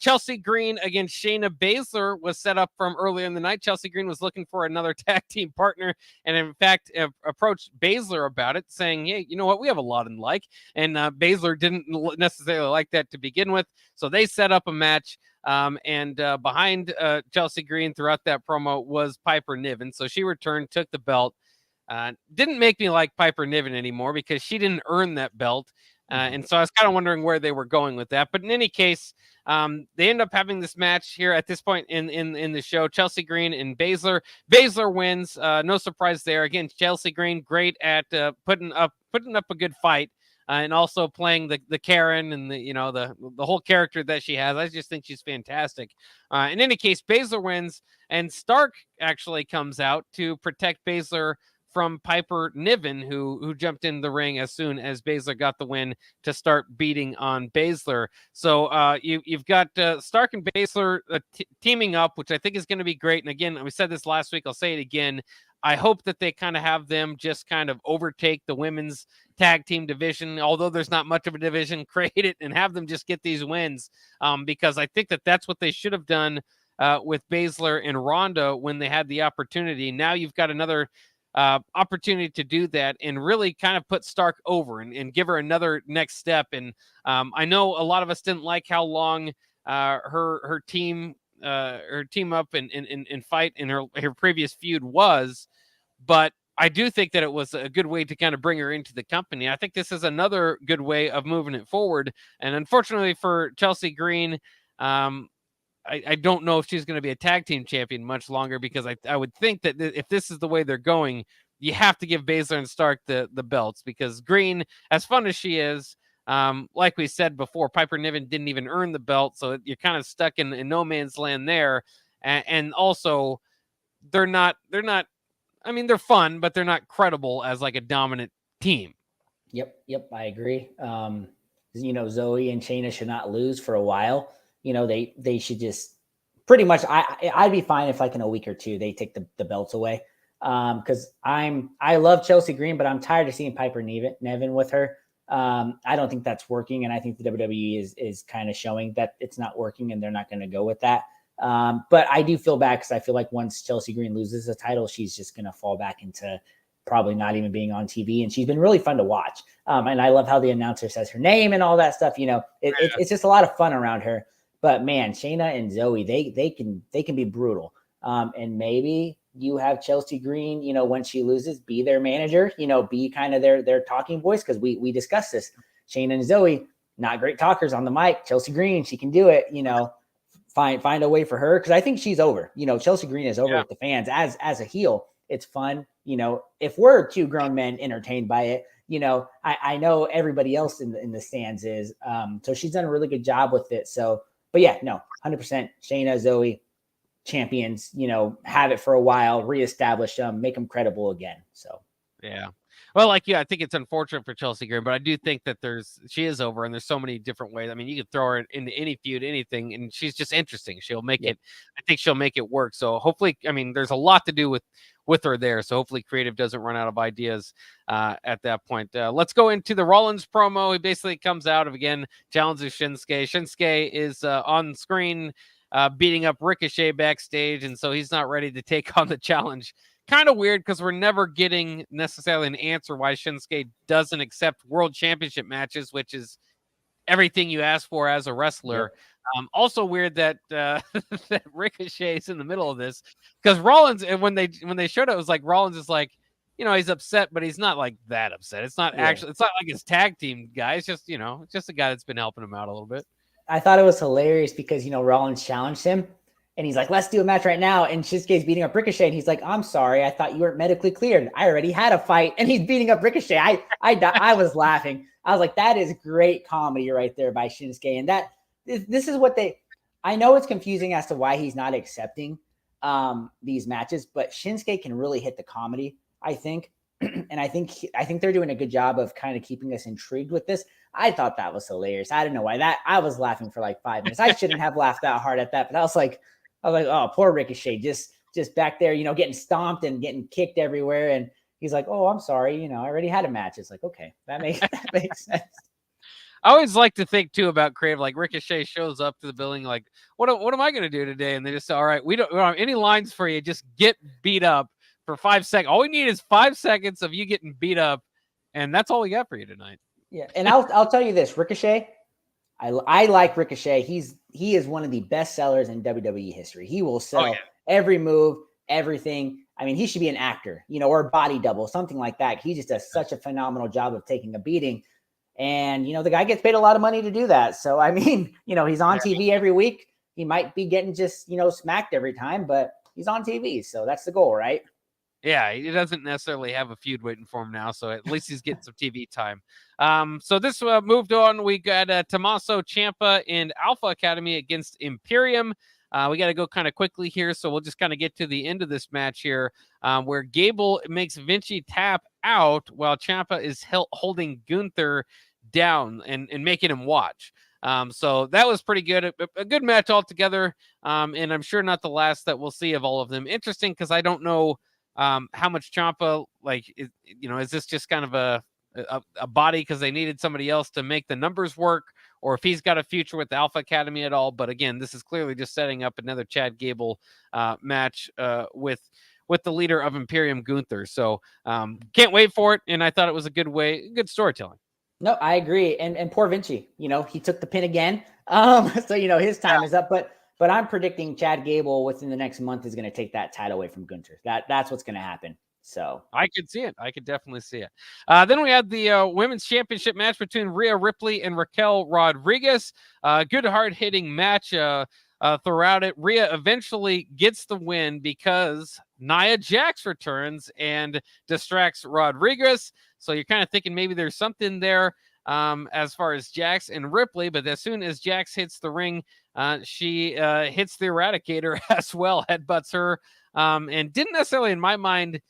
Chelsea Green against Shayna Baszler was set up from earlier in the night. Chelsea Green was looking for another tag team partner and, in fact, approached Baszler about it, saying, hey, you know what? We have a lot in like. And Baszler didn't necessarily like that to begin with. So they set up a match. And behind Chelsea Green throughout that promo was Piper Niven. So she returned, took the belt. Didn't make me like Piper Niven anymore because she didn't earn that belt. And so I was kind of wondering where they were going with that. But in any case, they end up having this match here at this point in the show. Chelsea Green and Baszler. Baszler wins. No surprise there. Again, Chelsea Green, great at putting up a good fight. And also playing the Karen and the whole character that she has. I just think she's fantastic. In any case, Baszler wins, and Stark actually comes out to protect Baszler from Piper Niven, who jumped in the ring as soon as Baszler got the win to start beating on Baszler. So you've got Stark and Baszler teaming up, which I think is going to be great. And again, we said this last week. I'll say it again. I hope that they kind of have them just kind of overtake the women's tag team division, although there's not much of a division, create it and have them just get these wins, because I think that that's what they should have done with Baszler and Ronda when they had the opportunity. Now you've got another opportunity to do that and really kind of put Stark over and give her another next step. And I know a lot of us didn't like how long her team up and fight in her previous feud was, but I do think that it was a good way to kind of bring her into the company. I think this is another good way of moving it forward. And unfortunately for Chelsea Green, I don't know if she's going to be a tag team champion much longer, because I would think that if this is the way they're going, you have to give Baszler and Stark the belts, because Green, as fun as she is, like we said before, Piper Niven didn't even earn the belt. So you're kind of stuck in no man's land there. And also they're not, I mean, they're fun, but they're not credible as like a dominant team. Yep. I agree. Zoe and Shayna should not lose for a while. They should just pretty much, I'd be fine if like in a week or two, they take the belts away. Cause I love Chelsea Green, but I'm tired of seeing Piper Niven with her. I don't think that's working. And I think the WWE is kind of showing that it's not working, and they're not going to go with that. But I do feel bad, because I feel like once Chelsea Green loses the title, she's just going to fall back into probably not even being on TV. And she's been really fun to watch. And I love how the announcer says her name and all that stuff. It's just a lot of fun around her. But man, Shayna and Zoe, they can be brutal. And maybe you have Chelsea Green, when she loses, be their manager, be kind of their talking voice. Cause we discussed this. Shayna and Zoe, not great talkers on the mic. Chelsea Green, she can do it, find a way for her. Cause I think she's over, Chelsea Green is over with the fans as a heel. It's fun. If we're two grown men entertained by it, I know everybody else in the stands is, so she's done a really good job with it. So, but yeah, no, 100% Shayna, Zoe, champions, have it for a while, reestablish them, make them credible again. So, yeah. Well, I think it's unfortunate for Chelsea Green, but I do think that she is over, and there's so many different ways. I mean, you could throw her into any feud, anything, and she's just interesting. She'll make it. I think she'll make it work. So hopefully, there's a lot to do with her there. So hopefully creative doesn't run out of ideas at that point. Let's go into the Rollins promo. He basically comes out of, again, challenges Shinsuke. Shinsuke is on screen beating up Ricochet backstage, and so he's not ready to take on the challenge. Kind of weird, because we're never getting necessarily an answer why Shinsuke doesn't accept world championship matches, which is everything you ask for as a wrestler. Also weird that that Ricochet is in the middle of this, because Rollins, and when they showed it was like Rollins is like, he's upset, but he's not like that upset. It's not actually, it's not like his tag team guy. It's just, just a guy that's been helping him out a little bit. I thought it was hilarious because, Rollins challenged him, and he's like, let's do a match right now. And Shinsuke's beating up Ricochet, and he's like, I'm sorry, I thought you weren't medically cleared. I already had a fight. And he's beating up Ricochet. I was laughing. I was like, that is great comedy right there by Shinsuke. And this is what I know it's confusing as to why he's not accepting these matches, but Shinsuke can really hit the comedy, I think. And I think they're doing a good job of kind of keeping us intrigued with this. I thought that was hilarious. I don't know why I was laughing for like 5 minutes. I shouldn't have laughed that hard at that, but I was like, oh, poor Ricochet, just back there, getting stomped and getting kicked everywhere. And he's like, oh, I'm sorry. I already had a match. It's like, okay, that makes sense. I always like to think too about creative, like Ricochet shows up to the building, like, what am I going to do today? And they just say, all right, we don't have any lines for you. Just get beat up for 5 seconds. All we need is 5 seconds of you getting beat up. And that's all we got for you tonight. Yeah. And I'll tell you this, Ricochet, I like Ricochet. He is one of the best sellers in WWE history. He will sell every move, everything. I mean, he should be an actor, or a body double, something like that. He just does such a phenomenal job of taking a beating. And, the guy gets paid a lot of money to do that. So, I mean, he's on TV every week. He might be getting just, smacked every time, but he's on TV. So that's the goal, right? Yeah, he doesn't necessarily have a feud waiting for him now, so at least he's getting some TV time. So this moved on. We got Tommaso Ciampa and Alpha Academy against Imperium. We got to go kind of quickly here, so we'll just kind of get to the end of this match here, where Gable makes Vinci tap out while Ciampa is holding Gunther down and making him watch. So that was pretty good. A good match altogether, and I'm sure not the last that we'll see of all of them. Interesting, because I don't know how much Ciampa, is this just kind of a body because they needed somebody else to make the numbers work, or if he's got a future with the Alpha Academy at all. But again, this is clearly just setting up another Chad Gable match with the leader of Imperium, Gunther. So can't wait for it. And I thought it was a good storytelling. No, I agree. And poor Vinci, he took the pin again. So, his time is up, but I'm predicting Chad Gable within the next month is going to take that title away from Gunther. That's what's going to happen. So I could see it. I could definitely see it. Then we had the women's championship match between Rhea Ripley and Raquel Rodriguez. Good hard-hitting match throughout it. Rhea eventually gets the win because Nia Jax returns and distracts Rodriguez. So you're kind of thinking maybe there's something there as far as Jax and Ripley. But as soon as Jax hits the ring, she hits the Eradicator as well, headbutts her, and didn't necessarily, in my mind,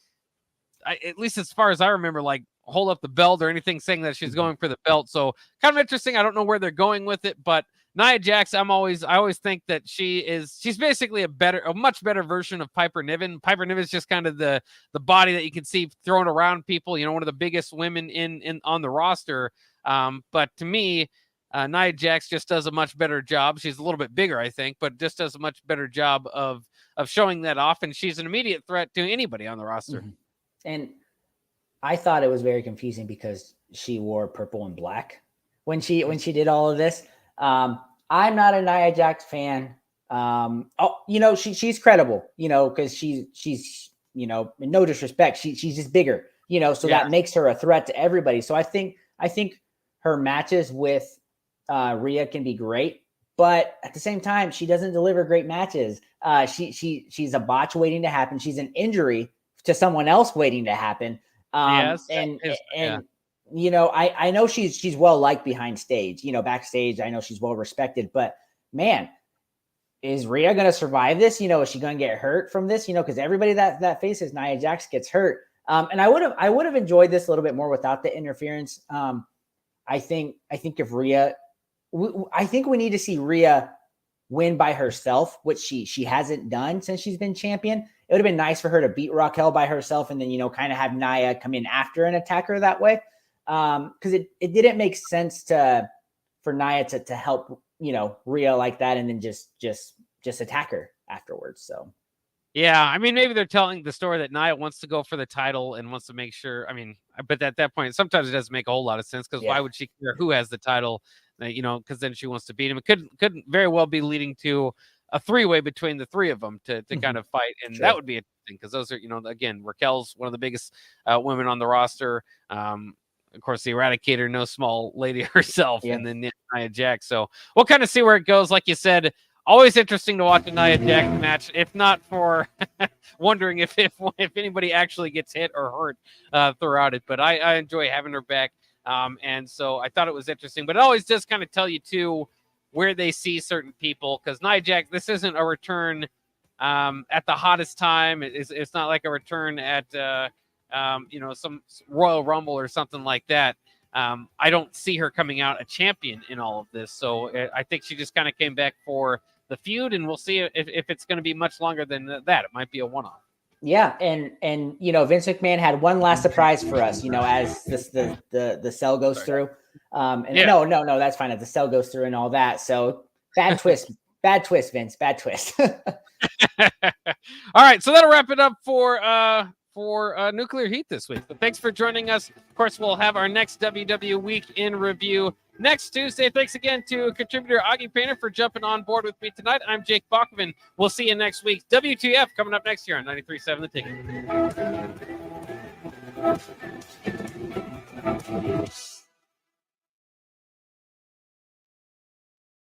at least as far as I remember, like hold up the belt or anything saying that she's going for the belt. So kind of interesting. I don't know where they're going with it, but Nia Jax, I always think that she's basically a much better version of Piper Niven. Piper Niven is just kind of the body that you can see thrown around people, one of the biggest women in on the roster. But to me, Nia Jax just does a much better job. She's a little bit bigger, I think, but just does a much better job of showing that off. And she's an immediate threat to anybody on the roster. Mm-hmm. And I thought it was very confusing because she wore purple and black when she did all of this. I'm not a Nia Jax fan. She's credible, because she's in no disrespect, she's just bigger, so that makes her a threat to everybody. So I think her matches with Rhea can be great, but at the same time, she doesn't deliver great matches. She's a botch waiting to happen. She's an injury to someone else waiting to happen. I know she's well liked behind stage, backstage. I know she's well respected, but man, is Rhea going to survive this? Is she going to get hurt from this? Because everybody that faces Nia Jax gets hurt. And I would have enjoyed this a little bit more without the interference. I think if Rhea, I think we need to see Rhea win by herself, which she hasn't done since she's been champion. It would have been nice for her to beat Raquel by herself and then, kind of have Nia come in after and attack her that way. Because it didn't make sense for Nia to help, Rhea like that and then just attack her afterwards. So. Yeah, I mean, maybe they're telling the story that Nia wants to go for the title and wants to make sure. I mean, but at that point, sometimes it doesn't make a whole lot of sense because why would she care who has the title? Because then she wants to beat him. It could very well be leading to a three-way between the three of them to kind of fight, and that would be interesting because those are, again, Raquel's one of the biggest women on the roster. Of course, the Eradicator, no small lady herself, and then Nia Jax. So we'll kind of see where it goes. Like you said, always interesting to watch a Nia Jax match, if not for wondering if anybody actually gets hit or hurt throughout it. But I enjoy having her back. And so I thought it was interesting, but it always does kind of tell you too where they see certain people, because Nia Jax, this isn't a return at the hottest time. It's not like a return at some Royal Rumble or something like that. I don't see her coming out a champion in all of this, so I think she just kind of came back for the feud, and we'll see if it's going to be much longer than that. It might be a one-off. Yeah, and Vince McMahon had one last surprise for us, as the cell goes through. No, that's fine if the cell goes through and all that. So bad twist, Vince, bad twist. All right, so that'll wrap it up for Nuclear Heat this week. So thanks for joining us. Of course, we'll have our next WWE Week in Review next Tuesday. Thanks again to contributor Augie Painter for jumping on board with me tonight. I'm Jake Bachman. We'll see you next week. WTF coming up next year on 93.7 The Ticket.